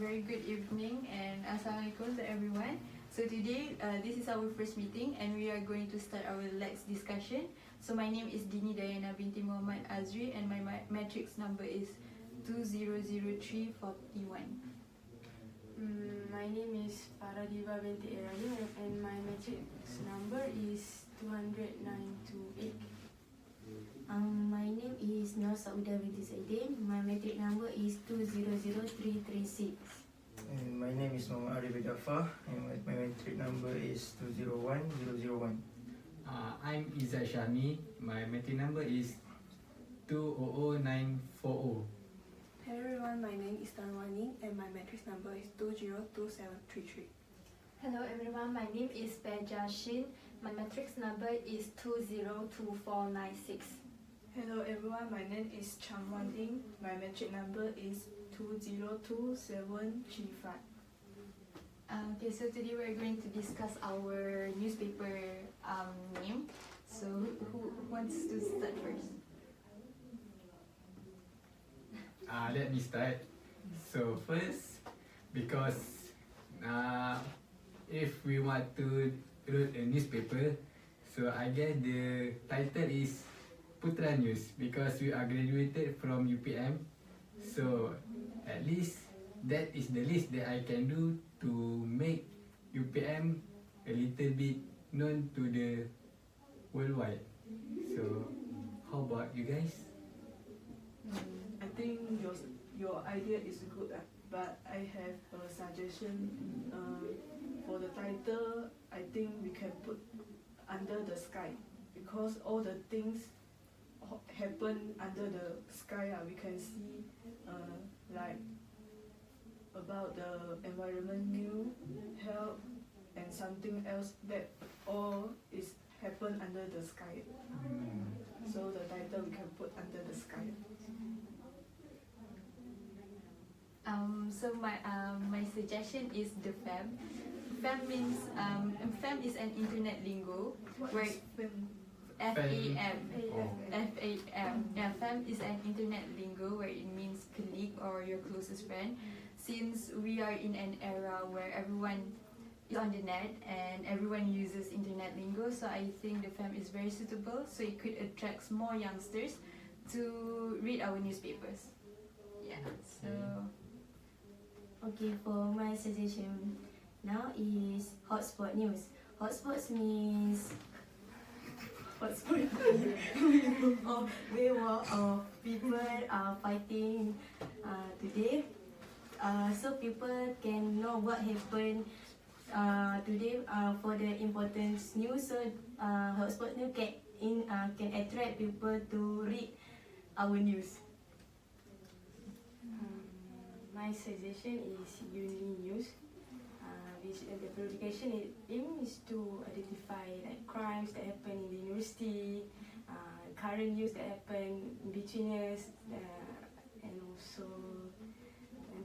very good evening and Assalamualaikum to everyone. So today, this is our first meeting and we are going to start our LAX discussion. So my name is Dinnie Dayana binti Mohamad Azri and my matrix number is 200341. My name is Farahdiba A Rahim and my matrix number is 20928. My name is Nur Saudah binti Saidin. My matric number is 200336. And my name is Mohamad Arif Jaffar and my matric number is 201001. I'm Izzat Syahmi. My matric number is 200940. Hello everyone, my name is Wan Ying and my matrix number is 202733. Hello everyone, my name is Beh Jia Shin. My matrix number is 202496. Hello everyone, my name is Wan Ying. My matric number is 202735. Okay, so today we're going to discuss our newspaper name. So who wants to start first? Let me start. So first, because if we want to write a newspaper, so I guess the title is Putra News because we are graduated from UPM. So at least that is the least that I can do to make UPM a little bit known to the worldwide. So how about you guys? I think your idea is good, but I have a suggestion. For the title, I think we can put under the sky because all the things happen under the sky. We can see like about the environment, new health, and something else that all is happen under the sky. So the title we can put under the sky. So my suggestion is the fam. Fam means fam is an internet lingo where FAM. Yeah, fam is an internet lingo where it means colleague or your closest friend. Since we are in an era where everyone is on the net and everyone uses internet lingo, so I think the fam is very suitable. So it could attract more youngsters to read our newspapers. Yeah. So. Okay, for my suggestion now is hotspot news. Hotspots means hotspot of where people are fighting today. So people can know what happened today for the important news. So hotspot news can attract people to read our news. My suggestion is Uni News, which the publication aim is to identify like crimes that happen in the university, current news that happen between us, and also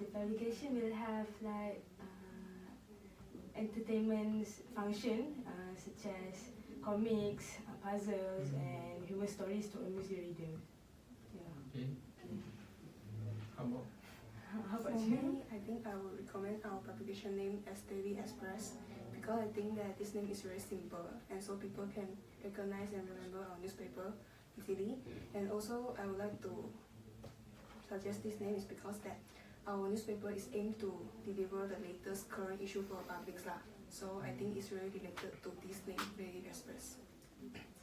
the publication will have like entertainment function such as comics, puzzles, and human stories to amuse the reader. Okay. How about For you? me, I think I would recommend our publication name as Daily Express because I think that this name is very simple and so people can recognize and remember our newspaper easily. And also I would like to suggest this name is because that our newspaper is aimed to deliver the latest current issue for publics lah. So I think it's really related to this name, Daily Express.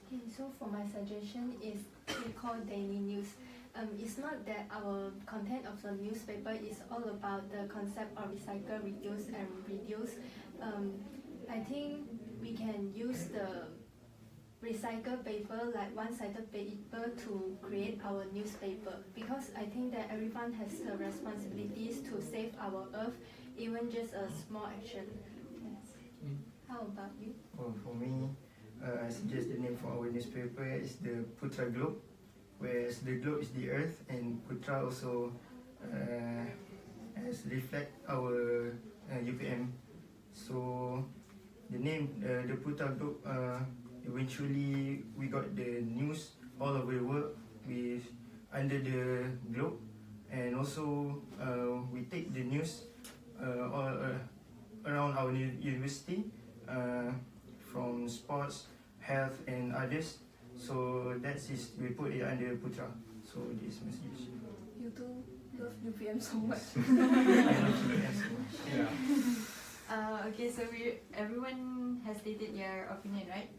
Okay, so for my suggestion is we call Daily News. It's not that our content of the newspaper is all about the concept of recycle, reduce and reduce. I think we can use the recycled paper like one-sided paper to create our newspaper because I think that everyone has the responsibilities to save our earth, even just a small action. Yes. How about you? For me, I suggest the name for our newspaper is the Putra Globe, whereas the globe is the earth and Putra also has reflect our UPM. So the name, the Putra Globe, eventually we got the news all over the world with under the globe, and also we take the news all around our university, from sports, health, and others. So we put it under Putra. So this message. You do love UPM so much. I love UPM so much. Yeah. Okay, so everyone has stated their opinion, right?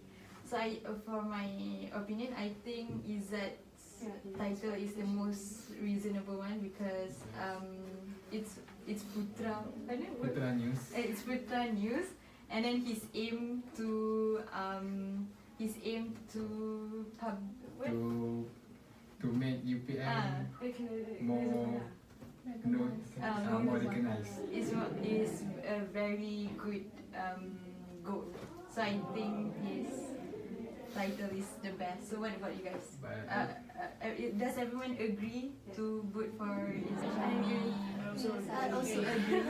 So for my opinion, I think Izzat's title is the most reasonable one because it's Putra. Putra News. It's Putra News, and then his aim to To make UPM more recognized. is a very good goal. So I think his title is the best. So what about you guys? Does everyone agree to vote for Izzat? I also agree.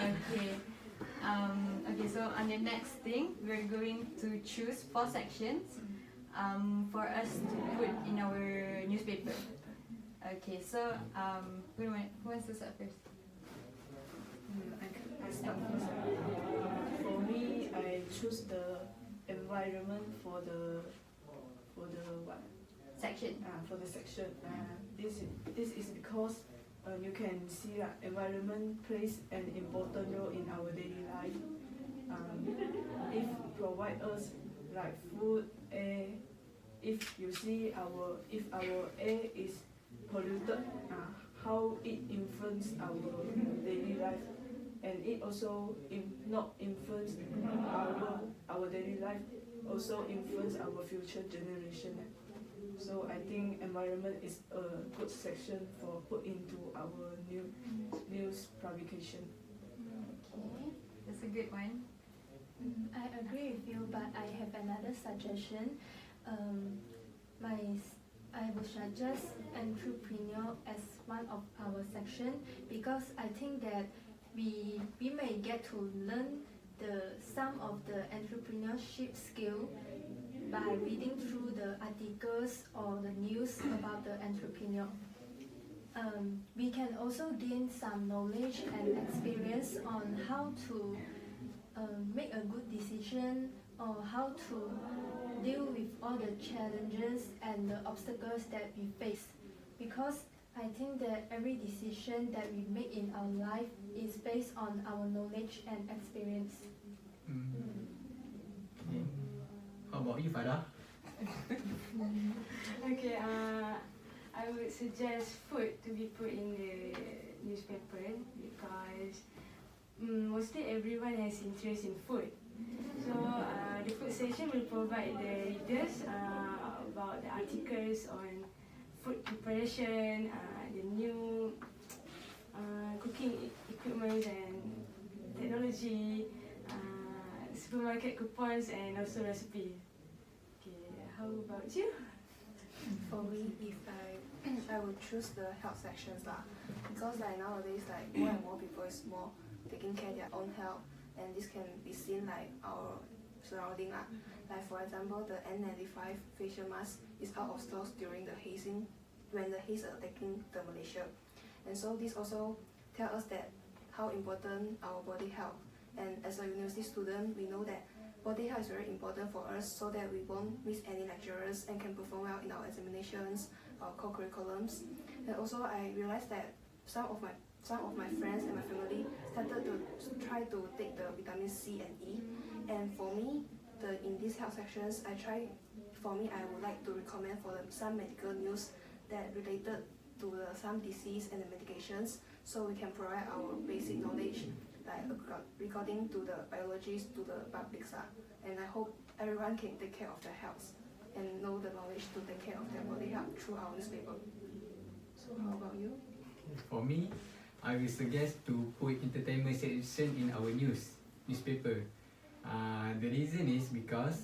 Okay. Okay, so on the next thing, we're going to choose 4 sections for us to put in our newspaper. Okay, so who wants to start first? I start first. For me, I choose the environment for the what? Section. For the section. This is because you can see that environment plays an important role in our daily life. If provide us like food, air, if you see our air is polluted, how it influence our daily life, and it also not influence our daily life, also influence our future generation. So I think environment is a good section for put into our news publication. Okay, that's a good one. I agree with you, but I have another suggestion. I will suggest entrepreneur as one of our section because I think that we may get to learn some of the entrepreneurship skill by reading through the articles or the news about the entrepreneur. We can also gain some knowledge and experience on how to make a good decision or how to deal with all the challenges and the obstacles that we face. Because I think that every decision that we make in our life is based on our knowledge and experience. Okay. How about you, Farah? Okay, I would suggest food to be put in the newspaper because mostly everyone has interest in food. So the food section will provide the readers about the articles on food preparation, the new cooking equipment and technology, supermarket coupons and also recipes. Okay, how about you? For me, if I would choose the health sections because like nowadays more and more people is more taking care of their own health, and this can be seen like our surrounding like for example the N95 facial mask is out of stocks during the hazing when the haze attacking the Malaysia, and so this also tell us that how important our body health, and as a university student we know that body health is very important for us so that we won't miss any lecturers and can perform well in our examinations, our co-curriculums. And also I realized that some of my friends and my family started to try to take the vitamin C and E, and for me in these health sections I would like to recommend for them some medical news that related to some disease and the medications, so we can provide our basic knowledge like regarding to the biologies to the publics and I hope everyone can take care of their health and know the knowledge to take care of their body health through our newspaper. So how about you? For me, I will suggest to put entertainment section in our newspaper. The reason is because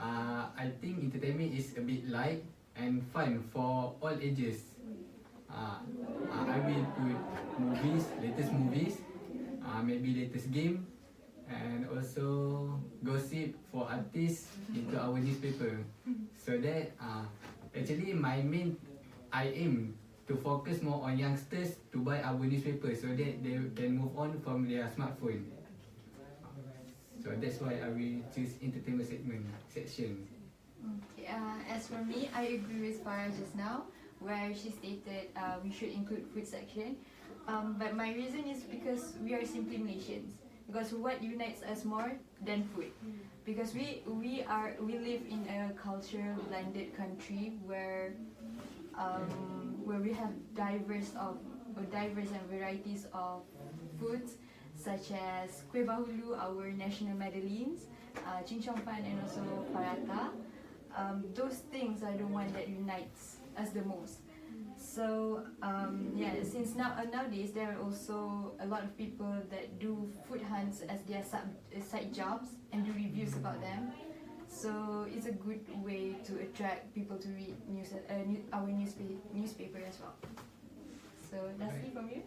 I think entertainment is a bit light and fun for all ages. I will put latest movies, maybe latest game, and also gossip for artists into our newspaper. So that actually I aim to focus more on youngsters to buy our newspaper so that they can move on from their smartphone. So that's why I will choose entertainment section. Okay, as for me, I agree with Farah just now, where she stated we should include food section. But my reason is because we are simply Malaysians. Because what unites us more than food? Because we live in a culture blended country where we have diverse and varieties of foods, such as kuih bahulu, our national medallions, cincang fan, and also paratha. Those things are the one that unites us the most. So since nowadays there are also a lot of people that do food hunts as their side jobs and do reviews about them. So it's a good way to attract people to read our newspaper as well. So that's it from you.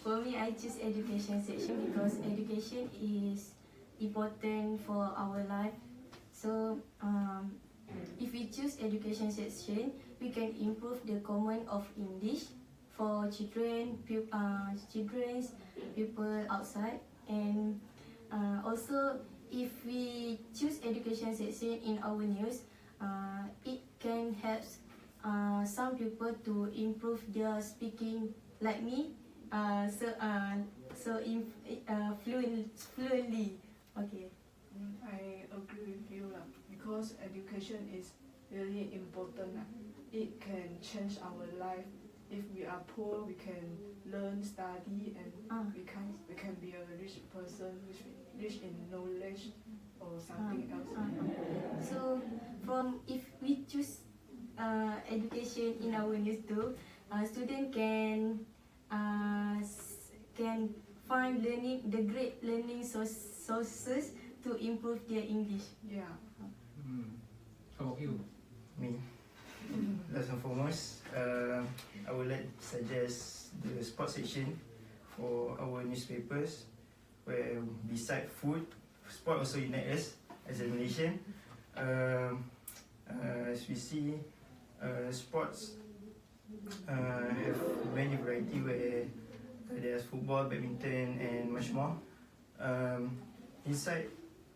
For me, I choose education section because education is important for our life. So if we choose education section, we can improve the command of English for children, people outside, and also if we choose education section in our news, it can help some people to improve their speaking like me, fluently. Okay. I agree with you because education is really important. It can change our life. If we are poor, we can learn, study, and we can be a rich person, rich in knowledge or something else. So, if we choose education in our news too, student can find the great learning sources to improve their English. Yeah. How about you? Me. Last and foremost, I would like to suggest the sports section for our newspapers, where beside food, sport also unite us as a Malaysian. As we see, sports have many variety where there's football, badminton, and much more. Inside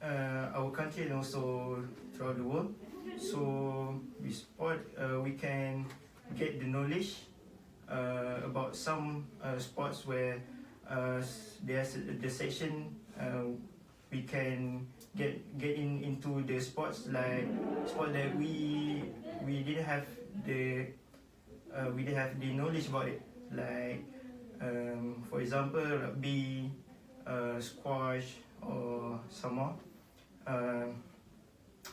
our country and also throughout the world. So with sport, we can get the knowledge about some sports where there's the section we can get into the sports like sport that we didn't have the knowledge about it, like for example rugby, squash, or some more.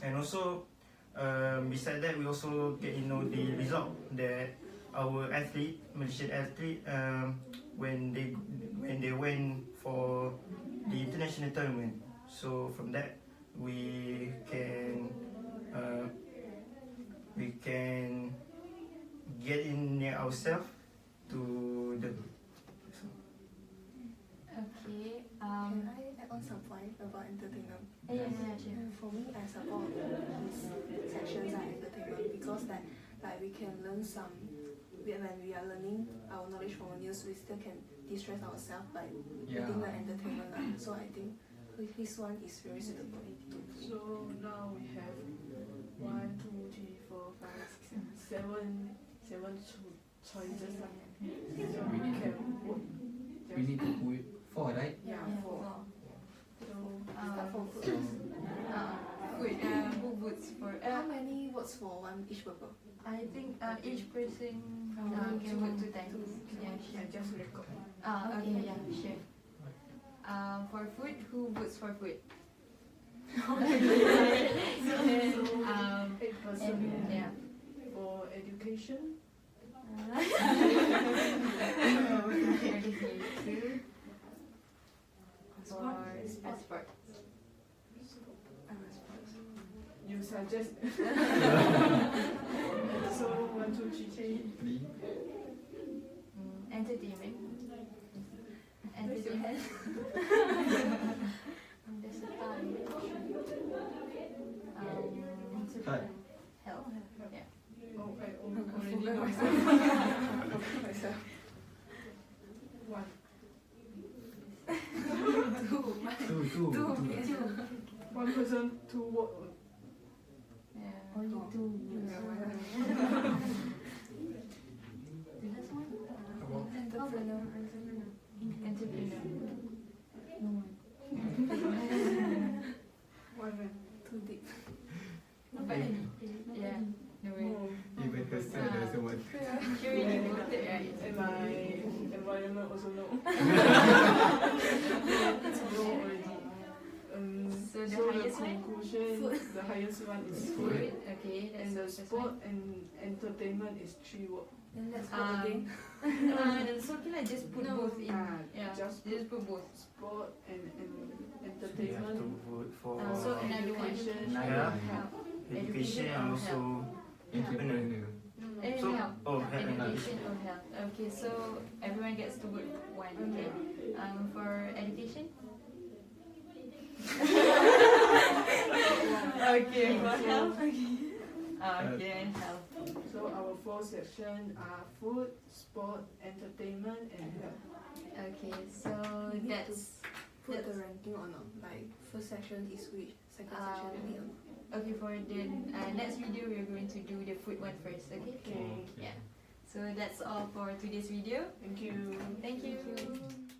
And also beside that, we also get the result that our Malaysian athlete, when they went for the international tournament. So from that, we can get in near ourselves to the. Okay. Can I add on some point about entertainment? Yeah, sure. For me, I support these sections are entertainment because like we can learn some. When we are learning our knowledge from the news, we still can distress ourselves by reading the entertainment. So I think this one is very suitable. So now we have 1, 2, 3, 4, 5, 6, 7 choices. So we can vote. We need to put 4, right? Yeah, 4. So Start from food. Who votes for? How many votes for each paper? I think each person can vote 2 times. Yeah, I sure. just record. Okay, yeah, sure. For food, who votes for food? So 8 person. Yeah. For education, For sport. you suggest. So 1, 2, 3. Entertainment. Entertainment. There's a time. Start. Health. one person, two word. Yeah. Only Oh. two. Yeah, why not? The last one? Entrepreneur. Entrepreneur. No one. Why man? Too deep. But yeah, no way. No. Even herself doesn't want. She already voted, right? And my environment also no. No already. So the So the highest one? conclusion, the highest one is Food. food. Okay, that's And the that's sport fine. and entertainment is 3 word. Then let's vote again. So can I just put No. both in? Yeah, Just just put both. sport and So you have entertainment. to vote for So another one. Education. Yeah. Health. education and also Entrepreneur. Eh, So- health. oh, health and Education or health. Okay, so everyone gets to vote one. Okay. For education. Okay, for health. Okay, and health. So our 4 sections are food, sport, entertainment, and health. Okay, so We need that's Put the ranking or not? Like first section is which, second section is or not? okay. For the next video, we're going to do the food one first. Okay. Okay. Yeah. So that's all for today's video. Thank you. Thank you.